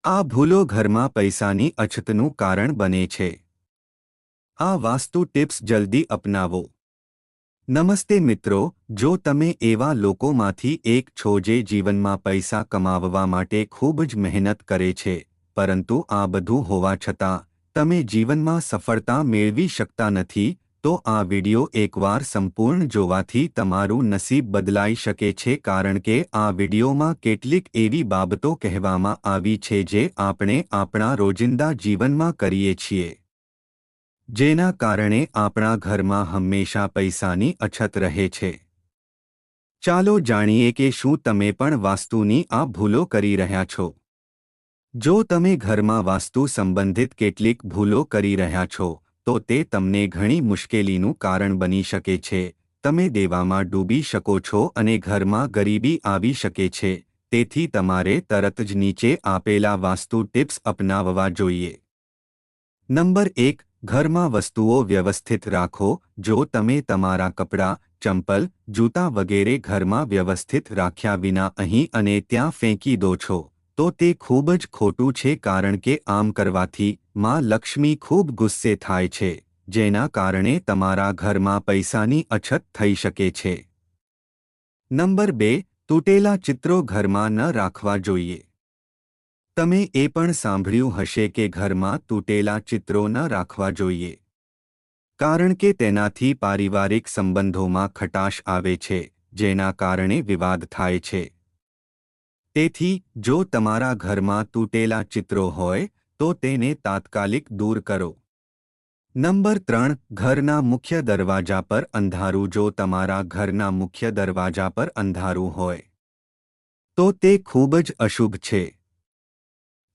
આ ભૂલો ઘરમાં પૈસાની અછતનું કારણ બને છે. આ વાસ્તુ ટિપ્સ જલ્દી અપનાવો. નમસ્તે મિત્રો, જો તમે એવા લોકોમાંથી એક છો જે જીવનમાં પૈસા કમાવવા માટે ખૂબ જ મહેનત કરે છે, પરંતુ આ બધું હોવા છતાં તમે જીવનમાં સફળતા મેળવી શકતા નથી, તો આ વિડિયો એકવાર સંપૂર્ણ જોવાથી તમારું નસીબ બદલાઈ શકે છે, કારણ કે આ વિડિયોમાં કેટલીક એવી બાબતો કહેવામાં આવી છે જે આપણે આપણા રોજિંદા જીવનમાં કરીએ છીએ, જેના કારણે આપણા ઘરમાં હંમેશા પૈસાની અછત રહે છે. ચાલો જાણીએ કે શું તમે પણ વાસ્તુની આ ભૂલો કરી રહ્યા છો. જો તમે ઘરમાં વાસ્તુ સંબંધિત કેટલીક ભૂલો કરી રહ્યા છો, તો તે તમને ઘણી મુશ્કેલીનું કારણ બની શકે છે. તમે દેવામાં ડૂબી શકો છો અને ઘરમાં ગરીબી આવી શકે છે. તેથી તમારે તરત જ નીચે આપેલા વાસ્તુ ટિપ્સ અપનાવવા જોઈએ. નંબર 1. ઘરમાં વસ્તુઓ વ્યવસ્થિત રાખો. જો તમે તમારા કપડાં, ચંપલ, જૂતા વગેરે ઘરમાં વ્યવસ્થિત રાખ્યા વિના અહીં અને ત્યાં ફેંકી દો છો, તો તે ખૂબ જ ખોટું છે, કારણ કે આમ કરવાથી માં લક્ષ્મી ખૂબ ગુસ્સે થાય છે, જેના કારણે તમારા ઘરમાં પૈસાની અછત થઈ શકે છે. નંબર 2. તૂટેલા ચિત્રો ઘરમાં ન રાખવા જોઈએ. તમે એ પણ સાંભળ્યું હશે કે ઘરમાં તૂટેલા ચિત્રો ન રાખવા જોઈએ, કારણ કે તેનાથી પારિવારિક સંબંધોમાં ખટાશ આવે છે, જેના કારણે વિવાદ થાય છે. તેથી જો તમારા ઘરમાં તૂટેલા ચિત્રો હોય, તો તેને તાત્કાલિક દૂર કરો. નંબર 3. ઘરના મુખ્ય દરવાજા પર અંધારું. જો તમારા ઘરના મુખ્ય દરવાજા પર અંધારું હોય, તો તે ખૂબ જ અશુભ છે.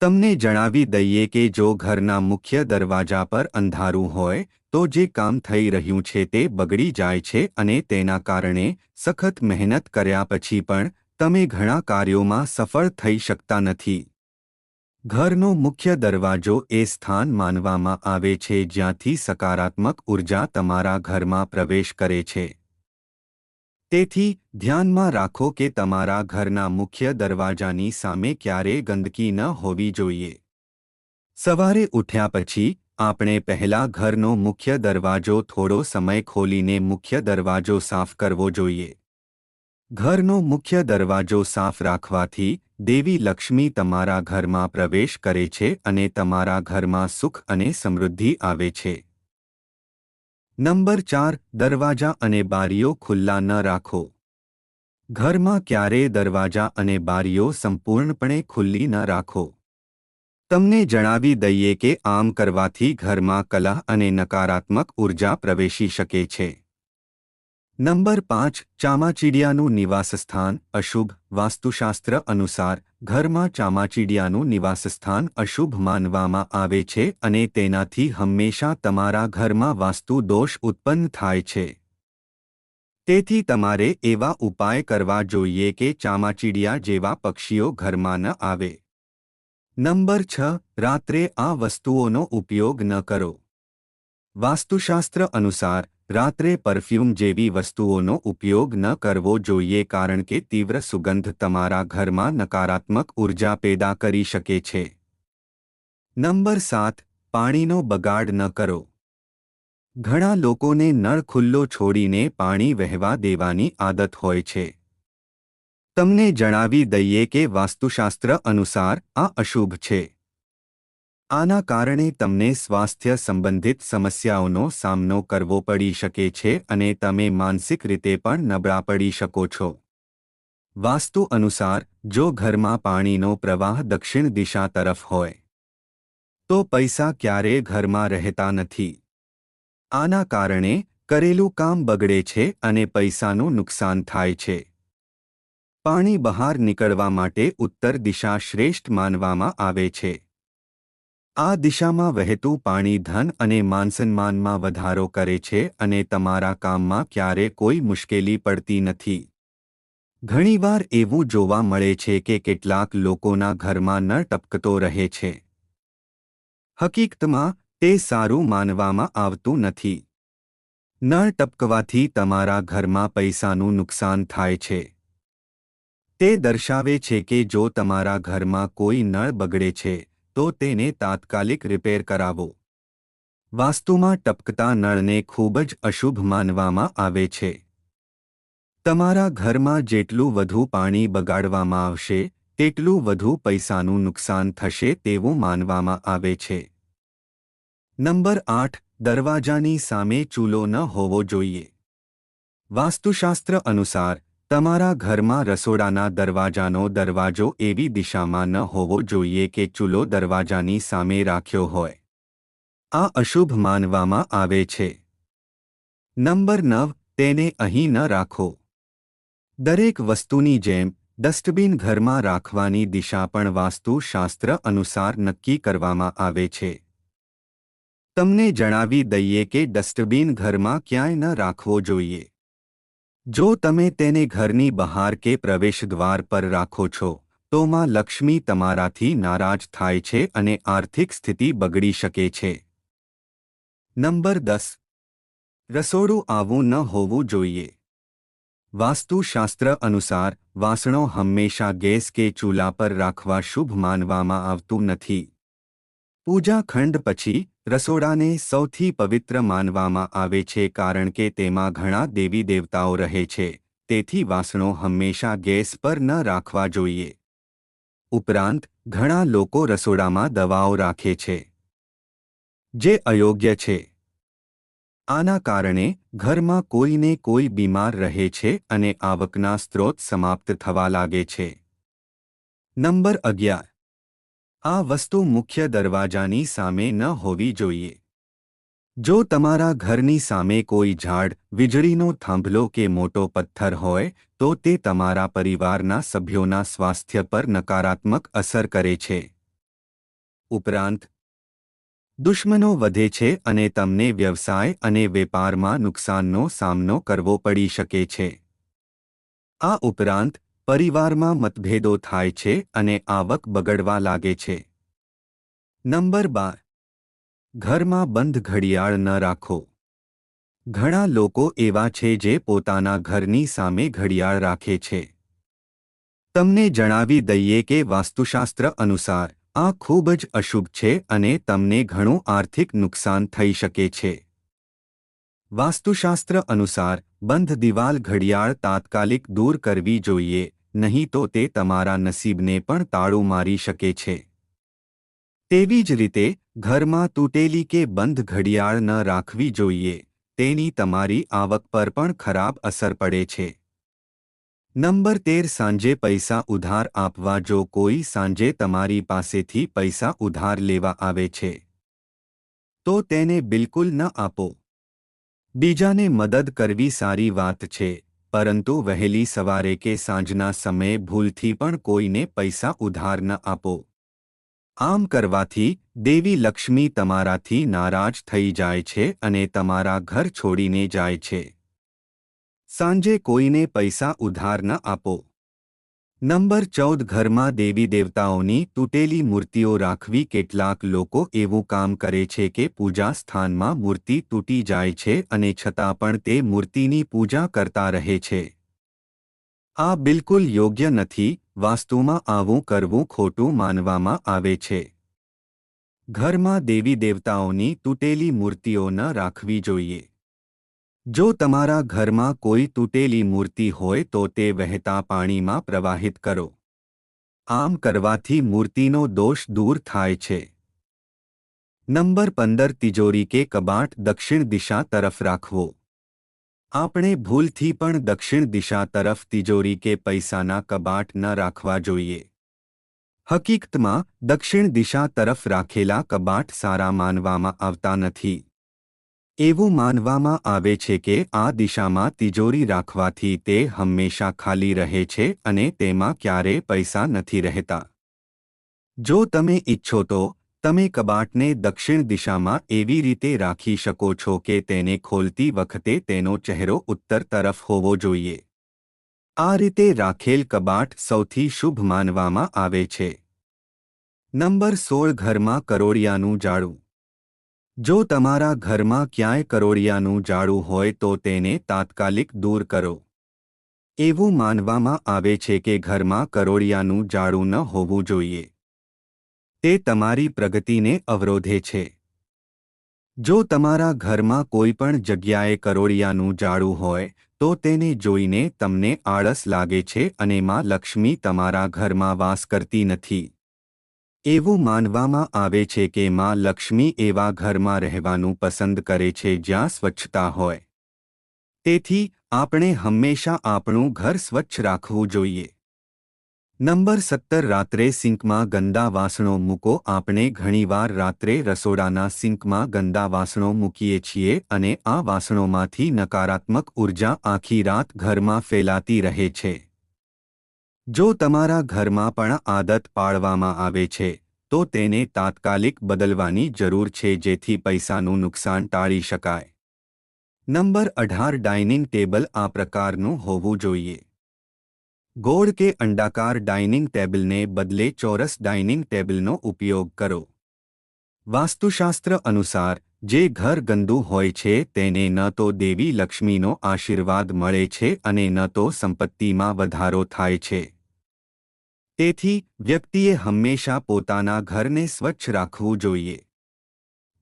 તમને જણાવી દઈએ કે જો ઘરના મુખ્ય દરવાજા પર અંધારું હોય, તો જે કામ થઈ રહ્યું છે તે બગડી જાય છે અને તેના કારણે સખત મહેનત કર્યા પછી પણ તમે ઘણા કાર્યોમાં સફળ થઈ શકતા નથી. ઘરનો મુખ્ય દરવાજો એ સ્થાન માનવામાં આવે છે જ્યાંથી સકારાત્મક ઉર્જા તમારા ઘરમાં પ્રવેશ કરે છે. તેથી ધ્યાનમાં રાખો કે તમારા ઘરના મુખ્ય દરવાજાની સામે ક્યારેય ગંદકી ન હોવી જોઈએ. સવારે ઉઠ્યા પછી આપણે પહેલા ઘરનો મુખ્ય દરવાજો થોડો સમય ખોલીને મુખ્ય દરવાજો સાફ કરવો જોઈએ. ઘરનો મુખ્ય દરવાજો સાફ રાખવાથી દેવી લક્ષ્મી તમારા ઘરમાં પ્રવેશ કરે છે અને તમારા ઘરમાં સુખ અને સમૃદ્ધિ આવે છે. નંબર 4. દરવાજા અને બારીઓ ખુલ્લા ન રાખો. ઘરમાં ક્યારેય દરવાજા અને બારીઓ સંપૂર્ણપણે ખુલ્લી ન રાખો. તમને જણાવી દઈએ કે આમ કરવાથી ઘરમાં કલહ અને નકારાત્મક ઉર્જા પ્રવેશી શકે છે. નંબર 5. ચામાચીડિયાનું નિવાસસ્થાન અશુભ. વાસ્તુશાસ્ત્ર અનુસાર ઘરમાં ચામાચીડિયાનું નિવાસસ્થાન અશુભ માનવામાં આવે છે અને તેનાથી હંમેશા તમારા ઘરમાં વાસ્તુ દોષ ઉત્પન્ન થાય છે. તેથી તમારે એવા ઉપાય કરવા જોઈએ કે ચામાચીડિયા જેવા પક્ષીઓ ઘરમાં ન આવે. નંબર 6. રાત્રે આ વસ્તુઓનો ઉપયોગ ન કરો. વાસ્તુશાસ્ત્ર અનુસાર રાત્રે પરફ્યુમ જેવી વસ્તુઓનો ઉપયોગ ન કરવો જોઈએ, કારણ કે તીવ્ર સુગંધ તમારા ઘરમાં નકારાત્મક ઉર્જા પેદા કરી શકે છે. નંબર 7. પાણીનો બગાડ ન કરો. ઘણા લોકોને નળ ખુલ્લો છોડીને પાણી વહેવા દેવાની આદત હોય છે. તમને જણાવી દઈએ કે વાસ્તુશાસ્ત્ર અનુસાર આ અશુભ છે. આના કારણે તમને સ્વાસ્થ્ય સંબંધિત સમસ્યાઓનો સામનો કરવો પડી શકે છે અને તમે માનસિક રીતે પણ નબળા પડી શકો છો. વાસ્તુ અનુસાર જો ઘરમાં પાણીનો પ્રવાહ દક્ષિણ દિશા તરફ હોય, તો પૈસા ક્યારેય ઘરમાં રહેતા નથી. આના કારણે કરેલું કામ બગડે છે અને પૈસાનું નુકસાન થાય છે. પાણી બહાર નીકળવા માટે ઉત્તર દિશા શ્રેષ્ઠ માનવામાં આવે છે. આ દિશામાં વહેતું પાણી ધન અને માનસન્માનમાં વધારો કરે છે અને તમારા કામમાં ક્યારે કોઈ મુશ્કેલી પડતી નથી. ઘણીવાર એવું જોવા મળે છે કે કેટલાક લોકોના ઘરમાં નળ ટપકતો રહે છે. હકીકતમાં તે સારું માનવામાં આવતું નથી. નળ ટપકવાથી તમારા ઘરમાં પૈસાનું નુકસાન થાય છે. તે દર્શાવે છે કે જો તમારા ઘરમાં કોઈ નળ બગડે છે તો તેને તાત્કાલિક રિપેર કરાવો. વાસ્તુમાં ટપકતા નળને ખૂબ જ અશુભ માનવામાં આવે છે. તમારા ઘરમાં જેટલું વધુ પાણી બગાડવામાં આવશે તેટલું વધુ પૈસાનું નુકસાન થશે તેવું માનવામાં આવે છે. નંબર 8. દરવાજાની સામે ચૂલો ન હોવો જોઈએ. વાસ્તુશાસ્ત્ર અનુસાર તમારા ઘરમાં રસોડાના દરવાજાનો દરવાજો એવી દિશામાં ન હોવો જોઈએ કે ચૂલો દરવાજાની સામે રાખ્યો હોય. આ અશુભ માનવામાં આવે છે. નંબર 9. તેને અહીં ન રાખો. દરેક વસ્તુની જેમ ડસ્ટબિન ઘરમાં રાખવાની દિશા પણ વાસ્તુશાસ્ત્ર અનુસાર નક્કી કરવામાં આવે છે. તમને જણાવી દઈએ કે ડસ્ટબિન ઘરમાં ક્યાંય ન રાખવો જોઈએ. જો તમે તેને ઘરની બહાર કે પ્રવેશદ્વાર પર રાખો છો તો માં લક્ષ્મી તમારાથી નારાજ થાય છે અને આર્થિક સ્થિતિ બગડી શકે છે. નંબર 10. રસોડું આવું ન હોવું જોઈએ. વાસ્તુશાસ્ત્ર અનુસાર વાસણો હંમેશા ગેસ કે ચૂલા પર રાખવા શુભ માનવામાં આવતું નથી. પૂજા ખંડ પછી રસોડાને સૌથી પવિત્ર માનવામાં આવે છે કારણ કે તેમાં ઘણા દેવી દેવતાઓ રહે છે, તેથી વાસણો હંમેશા ગેસ પર ન રાખવા જોઈએ. ઉપરાંત ઘણા લોકો રસોડામાં દવાઓ રાખે છે, જે અયોગ્ય છે. આના કારણે ઘરમાં કોઈને કોઈ બીમાર રહે છે અને આવકના સ્ત્રોત સમાપ્ત થવા લાગે છે. નંબર 11. આ વસ્તુ મુખ્ય દરવાજાની સામે ન હોવી જોઈએ. જો તમારા ઘરની સામે કોઈ ઝાડ, વીજળીનો થાંભલો કે મોટો પથ્થર હોય તો તે તમારા પરિવારના સભ્યોના સ્વાસ્થ્ય પર નકારાત્મક અસર કરે છે. ઉપરાંત દુશ્મનો વધે છે અને તમને વ્યવસાય અને વેપારમાં નુકસાનનો સામનો કરવો પડી શકે છે. આ ઉપરાંત પરિવારમાં મતભેદો થાય છે અને આવક બગડવા લાગે છે. નંબર 12. ઘરમાં બંધ ઘડિયાળ ન રાખો. ઘણા લોકો એવા છે જે પોતાના ઘરની સામે ઘડિયાળ રાખે છે. તમને જણાવી દઈએ કે વાસ્તુશાસ્ત્ર અનુસાર આ ખૂબ જ અશુભ છે અને તમને ઘણું આર્થિક નુકસાન થઈ શકે છે. વાસ્તુશાસ્ત્ર અનુસાર બંધ દિવાલ ઘડિયાળ તાત્કાલિક દૂર કરવી જોઈએ, નહીં તો તે તમારા નસીબને પણ તાળું મારી શકે છે. તેવી જ રીતે ઘરમાં તૂટેલી કે બંધ ઘડિયાળ ન રાખવી જોઈએ, તેની તમારી આવક પર પણ ખરાબ અસર પડે છે. નંબર 13. સાંજે પૈસા ઉધાર આપવા. જો કોઈ સાંજે તમારી પાસેથી પૈસા ઉધાર લેવા આવે છે તો તેને બિલકુલ ન આપો. બીજાને મદદ કરવી સારી વાત છે, પરંતુ વહેલી સવારે કે સાંજના સમયે ભૂલથી પણ કોઈને પૈસા ઉધાર ન આપો. આમ કરવાથી દેવી લક્ષ્મી તમારાથી નારાજ થઈ જાય છે અને તમારા ઘર છોડીને જાય છે. સાંજે કોઈને પૈસા ઉધાર ન આપો. નંબર 14. ઘરમાં દેવી દેવતાઓની તૂટેલી મૂર્તિઓ રાખવી. કેટલાક લોકો એવું કામ કરે છે કે પૂજા સ્થાનમાં મૂર્તિ તૂટી જાય છે અને છતાં પણ તે મૂર્તિની પૂજા કરતા રહે છે. આ બિલકુલ યોગ્ય નથી. વાસ્તુમાં આવું કરવું ખોટું માનવામાં આવે છે. ઘરમાં દેવી દેવતાઓની તૂટેલી મૂર્તિઓ ન રાખવી જોઈએ. જો તમારા ઘરમાં કોઈ તૂટેલી મૂર્તિ હોય તો તે વહેતા પાણીમાં પ્રવાહિત કરો. આમ કરવાથી મૂર્તિનો દોષ દૂર થાય છે. નંબર 15. તિજોરી કે કબાટ દક્ષિણ દિશા તરફ રાખવો. આપણે ભૂલથી પણ દક્ષિણ દિશા તરફ તિજોરી કે પૈસાના કબાટ ન રાખવા જોઈએ. હકીકતમાં દક્ષિણ દિશા તરફ રાખેલા કબાટ સારા માનવામાં આવતા નથી. એવું માનવામાં આવે છે કે આ દિશામાં તિજોરી રાખવાથી તે હંમેશા ખાલી રહે છે અને તેમાં ક્યારેય પૈસા નથી રહેતા. જો તમે ઈચ્છો તો તમે કબાટને દક્ષિણ દિશામાં એવી રીતે રાખી શકો છો કે તેને ખોલતી વખતે તેનો ચહેરો ઉત્તર તરફ હોવો જોઈએ. આ રીતે રાખેલ કબાટ સૌથી શુભ માનવામાં આવે છે. નંબર 16. ઘરમાં કરોળિયાનું જાળું. જો તમારા ઘરમાં ક્યાંય કરોળિયાનું જાળું હોય તો તેને તાત્કાલિક દૂર કરો. એવું માનવામાં આવે છે કે ઘરમાં કરોળિયાનું જાળું ન હોવું જોઈએ. તે તમારી પ્રગતિને અવરોધે છે. જો તમારા ઘરમાં કોઈ પણ જગ્યાએ કરોળિયાનું જાળું હોય તો તેને જોઈને તમને આળસ લાગે છે અને માં લક્ષ્મી તમારા ઘરમાં વાસ કરતી નથી. એવું માનવામાં આવે છે કે માં લક્ષ્મી એવા ઘરમાં રહેવાનું પસંદ કરે છે જ્યાં સ્વચ્છતા હોય. તેથી આપણે હંમેશા આપણું ઘર સ્વચ્છ રાખવું જોઈએ. નંબર 17 રાત્રે સિંકમાં ગંદા વાસણો મૂકો. આપણે ઘણીવાર રાત્રે રસોડાના સિંકમાં ગંદા વાસણો મૂકીએ છીએ અને આ વાસણોમાંથી નકારાત્મક ઉર્જા આખી રાત ઘરમાં ફેલાતી રહે છે. જો તમારા ઘરમાં પણ આદત પાડવામાં આવે છે તો તેને તાત્કાલિક બદલવાની જરૂર છે જેથી પૈસાનું નુકસાન ટાળી શકાય. નંબર 18 ડાઇનિંગ ટેબલ આ પ્રકારનું હોવું જોઈએ. ગોળ કે અંડાકાર ડાઇનિંગ ટેબલને બદલે ચોરસ ડાઇનિંગ ટેબલનો ઉપયોગ કરો. વાસ્તુશાસ્ત્ર અનુસાર જે ઘર ગંદુ હોય છે તેને ન તો દેવી લક્ષ્મીનો આશીર્વાદ મળે છે અને ન તો સંપત્તિમાં વધારો થાય છે. તેથી વ્યક્તિએ હંમેશા પોતાના ઘરને સ્વચ્છ રાખવું જોઈએ.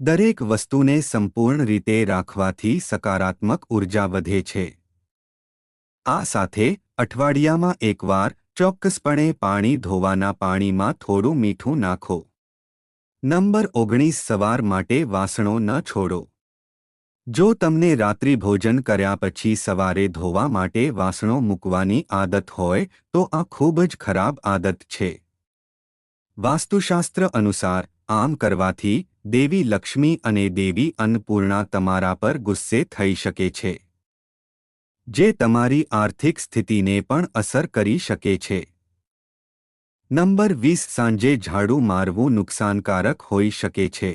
દરેક વસ્તુને સંપૂર્ણ રીતે રાખવાથી સકારાત્મક ઉર્જા વધે છે. આ સાથે અઠવાડિયામાં એકવાર ચોક્કસપણે પાણી ધોવાના પાણીમાં થોડું મીઠું નાખો. નંબર 19 સવાર માટે વાસણો ન છોડો. જો તમને રાત્રિભોજન કર્યા પછી સવારે ધોવા માટે વાસણો મૂકવાની આદત હોય તો આ ખૂબ જ ખરાબ આદત છે. વાસ્તુશાસ્ત્ર અનુસાર આમ કરવાથી દેવી લક્ષ્મી અને દેવી અન્નપૂર્ણા તમારા પર ગુસ્સે થઈ શકે છે, જે તમારી આર્થિક સ્થિતિને પણ અસર કરી શકે છે. નંબર 20 સાંજે ઝાડુ મારવું નુકસાનકારક હોઈ શકે છે.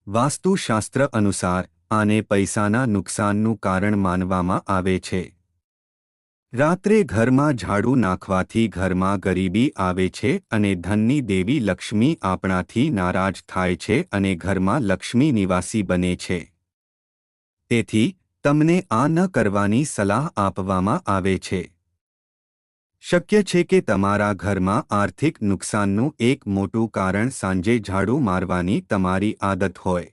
વાસ્તુશાસ્ત્ર અનુસાર આને પૈસાના નુકસાનનું કારણ માનવામાં આવે છે. રાત્રે ઘરમાં ઝાડુ નાખવાથી ઘરમાં ગરીબી આવે છે અને ધનની દેવી લક્ષ્મી આપણાથી નારાજ થાય છે અને ઘરમાં લક્ષ્મી નિવાસી બને છે. તેથી તમને આ ન કરવાની સલાહ આપવામાં આવે છે. શક્ય છે કે તમારા ઘરમાં આર્થિક નુકસાનનું એક મોટું કારણ સાંજે ઝાડુ મારવાની તમારી આદત હોય.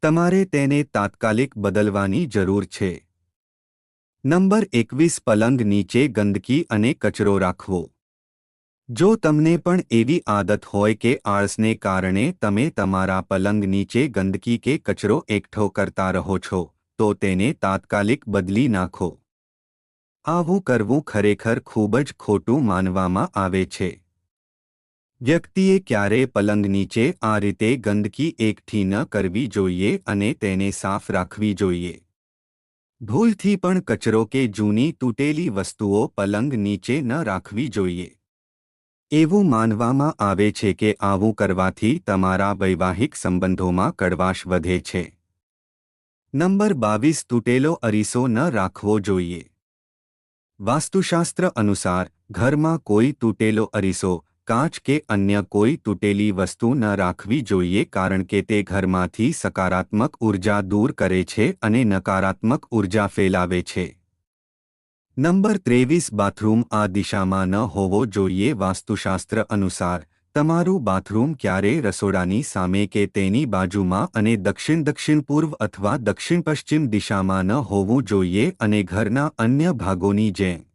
તમારે તેને તાત્કાલિક બદલવાની જરૂર છે. નંબર 21 પલંગ નીચે ગંદકી અને કચરો રાખવો. જો તમને પણ એવી આદત હોય કે આળસને કારણે તમે તમારા પલંગ નીચે ગંદકી કે કચરો એકઠો કરતા રહો છો તો તેને તાત્કાલિક બદલી નાખો. આવું કરવું ખરેખર ખૂબ જ ખોટું માનવામાં આવે છે. વ્યક્તિએ ક્યારેય પલંગ નીચે આ રીતે ગંદકી એકઠી ન કરવી જોઈએ અને તેને સાફ રાખવી જોઈએ. ભૂલથી પણ કચરો કે જૂની તૂટેલી વસ્તુઓ પલંગ નીચે ન રાખવી જોઈએ. એવું માનવામાં આવે છે કે આવું કરવાથી તમારા વૈવાહિક સંબંધોમાં કડવાશ વધે છે. નંબર 22 તૂટેલો અરીસો ન રાખવો જોઈએ. વાસ્તુશાસ્ત્ર અનુસાર ઘરમાં કોઈ તૂટેલો અરીસો, કાચ કે અન્ય કોઈ તૂટેલી વસ્તુ ન રાખવી જોઈએ કારણ કે તે ઘરમાંથી સકારાત્મક ઉર્જા દૂર કરે છે અને નકારાત્મક ઉર્જા ફેલાવે છે. નંબર 23 બાથરૂમ આ દિશામાં ન હોવો જોઈએ. વાસ્તુશાસ્ત્ર અનુસાર તમારું બાથરૂમ ક્યારેય રસોડાની સામે કે તેની બાજુમાં અને દક્ષિણ પૂર્વ અથવા દક્ષિણ પશ્ચિમ દિશામાં ન હોવું જોઈએ અને ઘરના અન્ય ભાગોની જેમ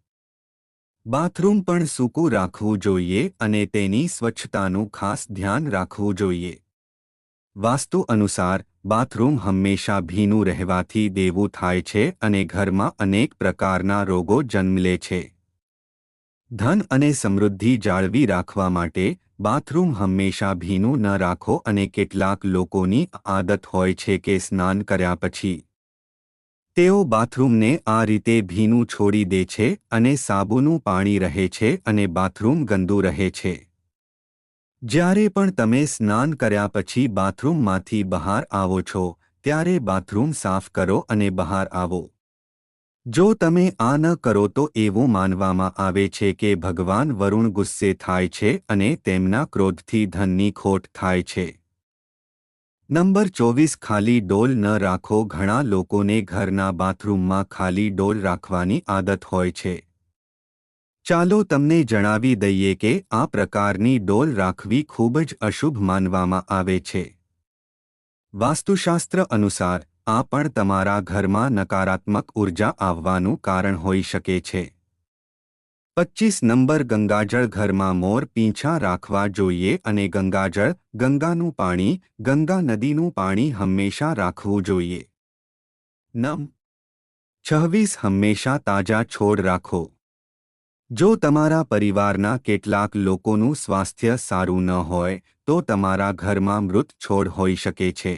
બાથરૂમ પણ સૂકું રાખવું જોઈએ અને તેની સ્વચ્છતાનું ખાસ ધ્યાન રાખવું જોઈએ. વાસ્તુ અનુસાર બાથરૂમ હંમેશા ભીનું રહેવાથી દેવું થાય છે અને ઘરમાં અનેક પ્રકારના રોગો જન્મ લે છે. ધન અને સમૃદ્ધિ જાળવી રાખવા માટે બાથરૂમ હંમેશા ભીનું ન રાખો અને કેટલાક લોકોની આદત હોય છે કે સ્નાન કર્યા પછી તેઓ બાથરૂમને આ રીતે ભીનું છોડી દે છે અને સાબુનું પાણી રહે છે અને બાથરૂમ ગંદુ રહે છે. જ્યારે પણ તમે સ્નાન કર્યા પછી બાથરૂમમાંથી બહાર આવો છો ત્યારે બાથરૂમ સાફ કરો અને બહાર આવો. જો તમે આ ન કરો તો એવું માનવામાં આવે છે કે ભગવાન વરુણ ગુસ્સે થાય છે અને તેમના ક્રોધથી ધનની ખોટ થાય છે. નંબર 24 ખાલી ડોલ ન રાખો. ઘણા લોકોને ઘરના બાથરૂમમાં ખાલી ડોલ રાખવાની આદત હોય છે. ચાલો તમને જણાવી દઈએ કે આ પ્રકારની ડોલ રાખવી ખૂબ જ અશુભ માનવામાં આવે છે. વાસ્તુશાસ્ત્ર અનુસાર આ પણ તમારા ઘરમાં નકારાત્મક ઉર્જા આવવાનું કારણ હોઈ શકે છે. 25 નંબર ગંગાજળ. ઘરમાં મોર પીંછા રાખવા જોઈએ અને ગંગાજળ, ગંગાનું પાણી, ગંગા નદીનું પાણી હંમેશા રાખવું જોઈએ. નમ 26 હંમેશા તાજા છોડ રાખો. જો તમારા પરિવારના કેટલાક લોકોનું સ્વાસ્થ્ય સારું ન હોય તો તમારા ઘરમાં મૃત છોડ હોઈ શકે છે.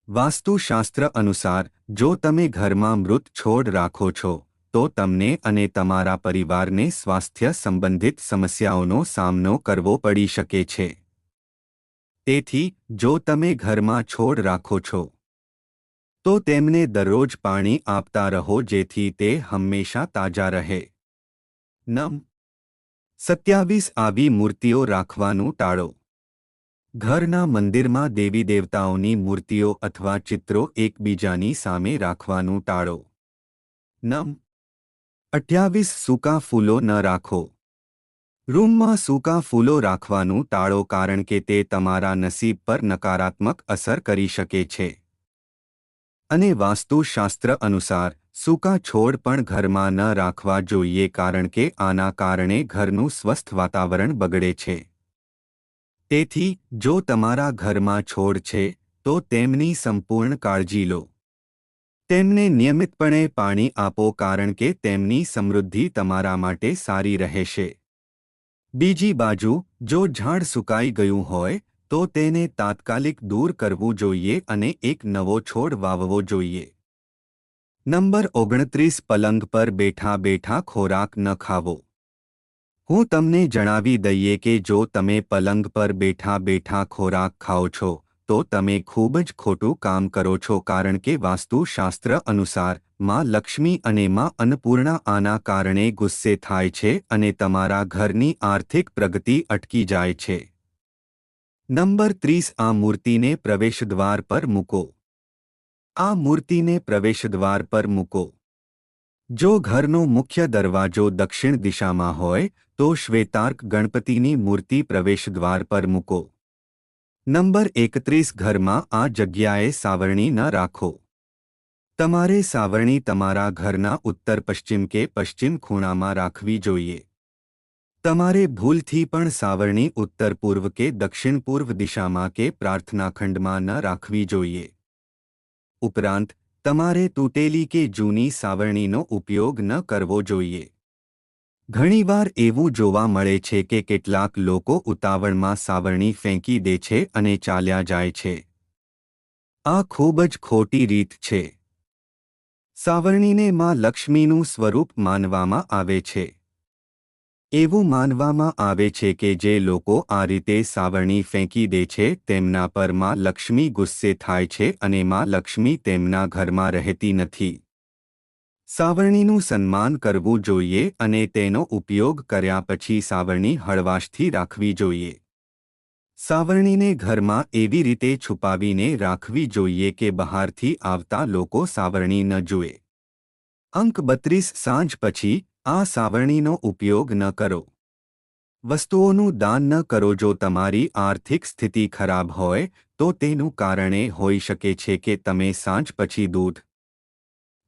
વાસ્તુશાસ્ત્ર અનુસાર જો તમે ઘરમાં મૃત છોડ રાખો છો તો તમને અને તમારા પરિવારને સ્વાસ્થ્ય સંબંધિત સમસ્યાઓનો સામનો કરવો પડી શકે છે. તેથી જો તમે ઘરમાં છોડ રાખો છો તો તેમને દરરોજ પાણી આપતા રહો જેથી તે હંમેશા તાજા રહે. નમ 27 આવી મૂર્તિઓ રાખવાનું ટાળો. ઘરના મંદિરમાં દેવી દેવતાઓની મૂર્તિઓ અથવા ચિત્રો એકબીજાની સામે રાખવાનું ટાળો. નમ 28 સૂકા ફૂલો ન રાખો. રૂમમાં સૂકા ફૂલો રાખવાનું ટાળો કારણ કે તે તમારા નસીબ પર નકારાત્મક અસર કરી શકે છે. અને વાસ્તુશાસ્ત્ર અનુસાર સૂકા છોડ પણ ઘરમાં ન રાખવા જોઈએ કારણ કે આના કારણે ઘરનું સ્વસ્થ વાતાવરણ બગડે છે. તેથી જો તમારા ઘરમાં છોડ છે તો તેમની સંપૂર્ણ કાળજી લો. તેમને નિયમિતપણે પાણી આપો કારણ કે તેમની સમૃદ્ધિ તમારા માટે સારી રહેશે. બીજી બાજુ જો ઝાડ સુકાઈ ગયું હોય તો તેને તાત્કાલિક દૂર કરવું જોઈએ અને એક નવો છોડ વાવવો જોઈએ. નંબર 29 પલંગ પર બેઠા બેઠા ખોરાક ન ખાવો. હું તમને જણાવી દઈએ કે જો તમે પલંગ પર બેઠા બેઠા ખોરાક ખાઓ છો તો તમે ખૂબ જ ખોટું કામ કરો છો કારણ કે વાસ્તુશાસ્ત્ર અનુસાર માં લક્ષ્મી અને માં અન્નપૂર્ણા આના કારણે ગુસ્સે થાય છે અને તમારા ઘરની આર્થિક પ્રગતિ અટકી જાય છે. નંબર 30 આ મૂર્તિને પ્રવેશદ્વાર પર મૂકો. આ મૂર્તિને પ્રવેશદ્વાર પર મૂકો. જો ઘરનો મુખ્ય દરવાજો દક્ષિણ દિશામાં હોય તો શ્વેતાર્ક ગણપતિની મૂર્તિ પ્રવેશદ્વાર પર મૂકો. નંબર 31 ઘરમાં આ જગ્યાએ સાવરણી ન રાખો. તમારે સાવરણી તમારા ઘરના ઉત્તર પશ્ચિમ કે પશ્ચિમ ખૂણામાં રાખવી જોઈએ. તમારે ભૂલથી પણ સાવરણી ઉત્તર પૂર્વ કે દક્ષિણ પૂર્વ દિશામાં કે પ્રાર્થના ખંડમાં ન રાખવી જોઈએ. ઉપરાંત તમારે તૂટેલી કે જૂની સાવરણીનો ઉપયોગ ન કરવો જોઈએ. ઘણીવાર એવું જોવા મળે છે કે કેટલાક લોકો ઉતાવળમાં સાવરણી ફેંકી દે છે અને ચાલ્યા જાય છે. આ ખૂબ જ ખોટી રીત છે. સાવરણીને માં લક્ષ્મીનું સ્વરૂપ માનવામાં આવે છે. એવું માનવામાં આવે છે કે જે લોકો આ રીતે સાવરણી ફેંકી દે છે તેમના પર માં લક્ષ્મી ગુસ્સે થાય છે અને માં લક્ષ્મી તેમના ઘરમાં રહેતી નથી. સાવરણીનું સન્માન કરવું જોઈએ અને તેનો ઉપયોગ કર્યા પછી સાવરણી હળવાશથી રાખવી જોઈએ. સાવરણીને ઘરમાં એવી રીતે છુપાવીને રાખવી જોઈએ કે બહારથી આવતા લોકો સાવરણી ન જુએ. અંક 32 સાંજ પછી આ સાવરણીનો ઉપયોગ ન કરો. વસ્તુઓનું દાન ન કરો. જો તમારી આર્થિક સ્થિતિ ખરાબ હોય તો તેનું કારણ એ હોઈ શકે છે કે તમે સાંજ પછી દૂધ,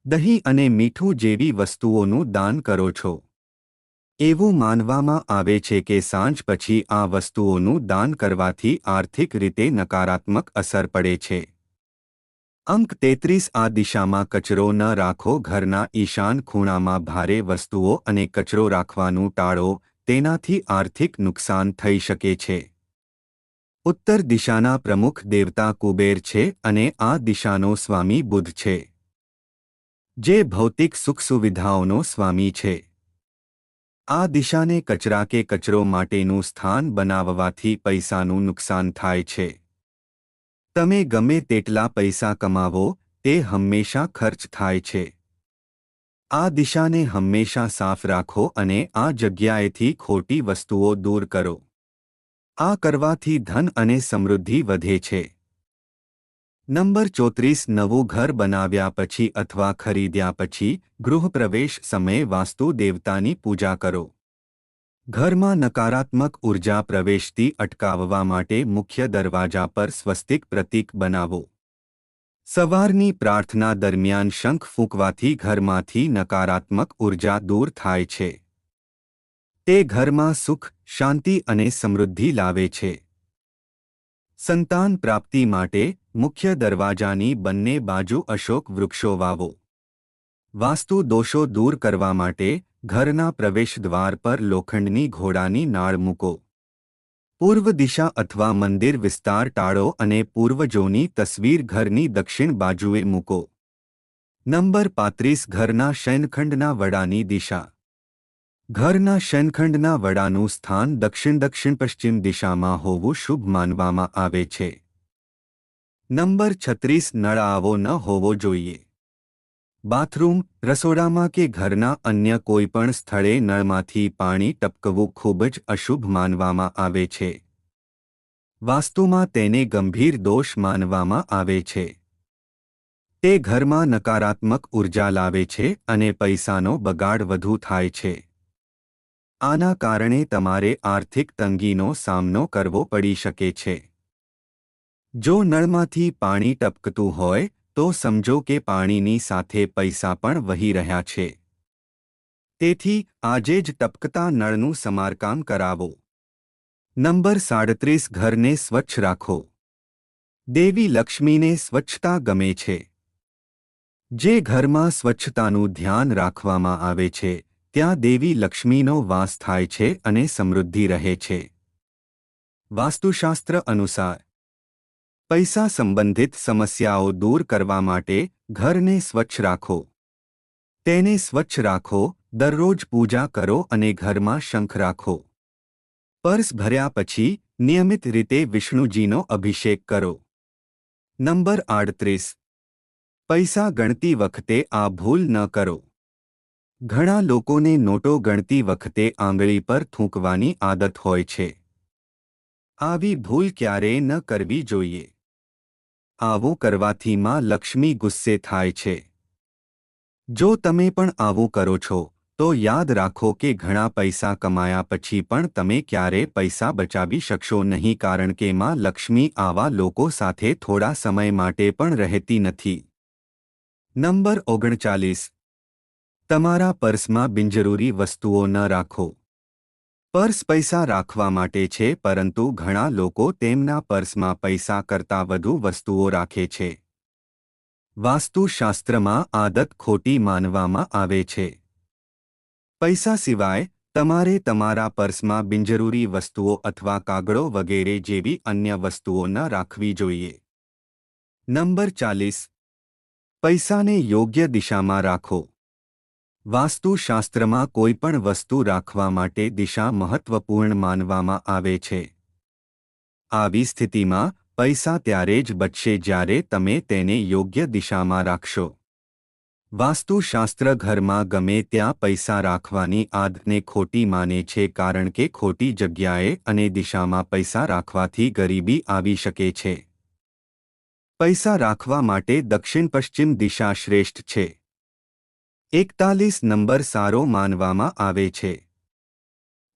દહીં અને મીઠું જેવી વસ્તુઓનું દાન કરો છો. એવું માનવામાં આવે છે કે સાંજ પછી આ વસ્તુઓનું દાન કરવાથી આર્થિક રીતે નકારાત્મક અસર પડે છે. અંક 33 આ દિશામાં કચરો ન રાખો. ઘરના ઈશાન ખૂણામાં ભારે વસ્તુઓ અને કચરો રાખવાનું ટાળો. તેનાથી આર્થિક નુકસાન થઈ શકે છે. ઉત્તર દિશાના પ્રમુખ દેવતા કુબેર છે અને આ દિશાનો સ્વામી બુધ છે, જે ભૌતિક સુખ સુવિધાઓનો સ્વામી છે. આ દિશાને કચરા કે કચરો માટેનું સ્થાન બનાવવાથી પૈસાનું નુકસાન થાય છે. તમે ગમે તેટલા પૈસા કમાવો તે હંમેશા ખર્ચ થાય છે. આ દિશાને હંમેશા સાફ રાખો અને આ જગ્યાએથી ખોટી વસ્તુઓ દૂર કરો. આ કરવાથી ધન અને સમૃદ્ધિ વધે છે. નંબર 34 નવું ઘર બનાવ્યા પછી અથવા ખરીદ્યા પછી ગૃહપ્રવેશ સમયે વાસ્તુ દેવતાની પૂજા કરો. ઘરમાં નકારાત્મક ઉર્જા પ્રવેશતી અટકાવવા માટે મુખ્ય દરવાજા પર સ્વસ્તિક પ્રતીક બનાવો. સવારની પ્રાર્થના દરમિયાન શંખ ફૂંકવાથી ઘરમાંથી નકારાત્મક ઉર્જા દૂર થાય છે. તે ઘરમાં સુખ, શાંતિ અને સમૃદ્ધિ લાવે છે. સંતાન પ્રાપ્તિ માટે મુખ્ય દરવાજાની બંને બાજુ અશોક વૃક્ષો વાવો. વાસ્તુ દોષો દૂર કરવા માટે ઘરના પ્રવેશદ્વાર પર લોખંડની ઘોડાની નાળ મૂકો. પૂર્વ દિશા અથવા મંદિર વિસ્તાર ટાળો અને પૂર્વજોની તસવીર ઘરની દક્ષિણ બાજુએ મૂકો. નંબર 35 ઘરના શયનખંડના વડાની દિશા. ઘરના શયનખંડના વડાનું સ્થાન દક્ષિણ-પશ્ચિમ દિશામાં હોવું શુભ માનવામાં આવે છે. નંબર 36 નળ આવો ન હોવો જોઈએ. બાથરૂમ, રસોડામાં કે ઘરના અન્ય કોઈપણ સ્થળે નળમાંથી પાણી ટપકવું ખૂબ જ અશુભ માનવામાં આવે છે. વાસ્તુમાં તેને ગંભીર દોષ માનવામાં આવે છે. તે ઘરમાં નકારાત્મક ઉર્જા લાવે છે અને પૈસાનો બગાડ વધુ થાય છે. આના કારણે તમારે આર્થિક તંગીનો સામનો કરવો પડી શકે છે. જો નળમાંથી પાણી ટપકતું હોય તો સમજો કે પાણીની સાથે પૈસા પણ વહી રહ્યા છે. તેથી આજે જ ટપકતા નળનું સમારકામ કરાવો. નંબર 37 ઘરને સ્વચ્છ રાખો. દેવી લક્ષ્મીને સ્વચ્છતા ગમે છે. જે ઘરમાં સ્વચ્છતાનું ધ્યાન રાખવામાં આવે છે ત્યાં દેવી લક્ષ્મીનો વાસ થાય છે અને સમૃદ્ધિ રહે છે. વાસ્તુશાસ્ત્ર અનુસાર પૈસા સંબંધિત સમસ્યાઓ દૂર કરવા માટે ઘરને સ્વચ્છ રાખો. તેને સ્વચ્છ રાખો, દરરોજ પૂજા કરો અને ઘરમાં શંખ રાખો. પર્સ ભર્યા પછી નિયમિત રીતે વિષ્ણુજીનો અભિષેક કરો. નંબર 38 પૈસા ગણતી વખતે આ ભૂલ ન કરો. ઘણા લોકોને નોટો ગણતી વખતે આંગળી પર થૂંકવાની આદત હોય છે. આવી ભૂલ ક્યારેય ન કરવી જોઈએ. આવું કરવાથી માં લક્ષ્મી ગુસ્સે થાય છે. જો તમે પણ આવું કરો છો તો યાદ રાખો કે ઘણા પૈસા કમાયા પછી પણ તમે ક્યારેય પૈસા બચાવી શકશો નહીં કારણ કે માં લક્ષ્મી આવા લોકો સાથે થોડા સમય માટે પણ રહેતી નથી. નંબર 39 તમારા પર્સમાં બિનજરૂરી વસ્તુઓ ન રાખો. પર્સ પૈસા રાખવા માટે છે પરંતુ ઘણા લોકો તેમના પર્સમાં પૈસા કરતાં વધુ વસ્તુઓ રાખે છે. વાસ્તુશાસ્ત્રમાં આદત ખોટી માનવામાં આવે છે. પૈસા સિવાય તમારે તમારા પર્સમાં બિનજરૂરી વસ્તુઓ અથવા કાગળો વગેરે જેવી અન્ય વસ્તુઓ ન રાખવી જોઈએ. નંબર 40 પૈસાને યોગ્ય દિશામાં રાખો. વાસ્તુશાસ્ત્રમાં કોઈપણ વસ્તુ રાખવા માટે દિશા મહત્વપૂર્ણ માનવામાં આવે છે. આવી સ્થિતિમાં પૈસા ત્યારે જ બચશે જ્યારે તમે તેને યોગ્ય દિશામાં રાખશો. વાસ્તુશાસ્ત્ર ઘરમાં ગમે ત્યાં પૈસા રાખવાની આદતને ખોટી માને છે કારણ કે ખોટી જગ્યાએ અને દિશામાં પૈસા રાખવાથી ગરીબી આવી શકે છે. પૈસા રાખવા માટે દક્ષિણ-પશ્ચિમ દિશા શ્રેષ્ઠ છે. 41 નંબર સારો માનવામાં આવે છે.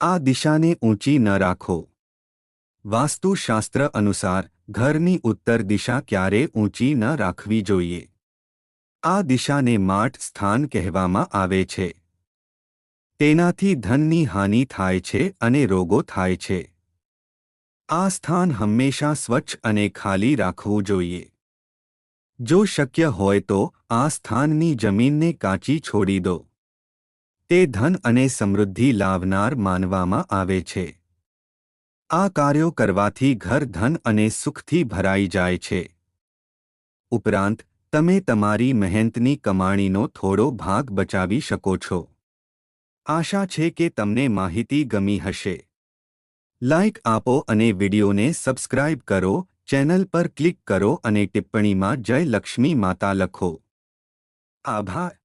આ દિશાને ઊંચી ન રાખો. વાસ્તુશાસ્ત્ર અનુસાર ઘરની ઉત્તર દિશા ક્યારેય ઊંચી ન રાખવી જોઈએ. આ દિશાને માટ સ્થાન કહેવામાં આવે છે. તેનાથી ધનની હાનિ થાય છે અને રોગો થાય છે. આ સ્થાન હંમેશા સ્વચ્છ અને ખાલી રાખવું જોઈએ. જો શક્ય હોય તો આ સ્થાનની જમીનને કાચી છોડી દો. તે ધન અને સમૃદ્ધિ લાવનાર માનવામાં આવે છે. આ કાર્યો કરવાથી ઘર ધન અને સુખથી ભરાઈ જાય છે. ઉપરાંત તમે તમારી મહેનતની કમાણીનો થોડો ભાગ બચાવી શકો છો. આશા છે કે તમને માહિતી ગમી હશે. લાઇક આપો અને વિડિયોને સબસ્ક્રાઇબ કરો. ચેનલ પર ક્લિક કરો અને ટિપ્પણીમાં જય લક્ષ્મી માતા લખો. આભાર.